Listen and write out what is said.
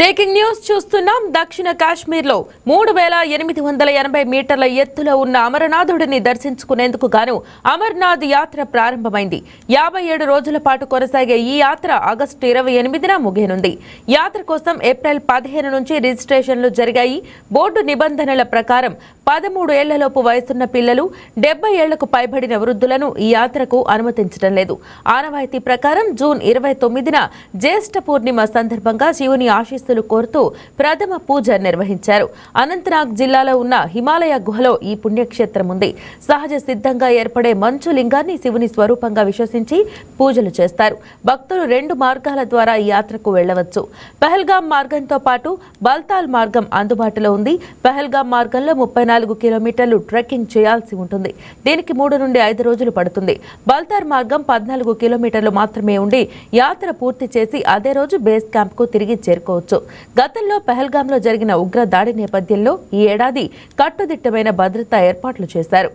Breaking news చూస్తున్నాం. దక్షిణ కాశ్మీర్లో 3880 మీటర్ల ఎత్తులో ఉన్న అమరనాథుడిని దర్శించుకునేందుకు గాను అమర్నాథ్ యాత్ర ప్రారంభమైంది. 57 రోజుల పాటు కొనసాగే ఈ యాత్ర ఆగస్టు 28న ముగియనుంది. యాత్ర కోసం ఏప్రిల్ 15 నుంచి రిజిస్ట్రేషన్లు జరిగాయి. బోర్డు నిబంధనల ప్రకారం 13 ఏళ్లలోపు వయసున్న పిల్లలు, 70 ఏళ్లకు పైబడిన వృద్ధులను ఈ యాత్రకు అనుమతించడం లేదు. ఆనవాయితీ ప్రకారం జూన్ 29న జ్యేష్ఠ పూర్ణిమ సందర్భంగా శివుని ఆశీస్సులు కోరుతూ ప్రథమ పూజ నిర్వహించారు. అనంతనాగ్ జిల్లాలో ఉన్న హిమాలయ గుహలో ఈ పుణ్యక్షేత్రం ఉంది. సహజ సిద్ధంగా ఏర్పడే మంచు లింగాన్ని శివుని స్వరూపంగా విశ్వసించి పూజలు చేస్తారు. భక్తులు 2 మార్గాల ద్వారా ఈ యాత్రకు వెళ్లవచ్చు. పహల్గాం మార్గంతో పాటు బల్తాల్ మార్గం అందుబాటులో ఉంది. పహల్గాం మార్గంలో 34 కిలోమీటర్లు ట్రెక్కింగ్ చేయాల్సి ఉంటుంది. దీనికి 3 నుండి 5 రోజులు పడుతుంది. బల్తార్ మార్గం 14 కిలోమీటర్లు మాత్రమే ఉండి యాత్ర పూర్తి చేసి అదే రోజు బేస్ క్యాంప్ కు తిరిగి చేరుకోవచ్చు. గతంలో పహల్గాంలో జరిగిన ఉగ్ర దాడి నేపథ్యంలో ఈ ఏడాది కట్టుదిట్టమైన భద్రతా ఏర్పాట్లు చేశారు.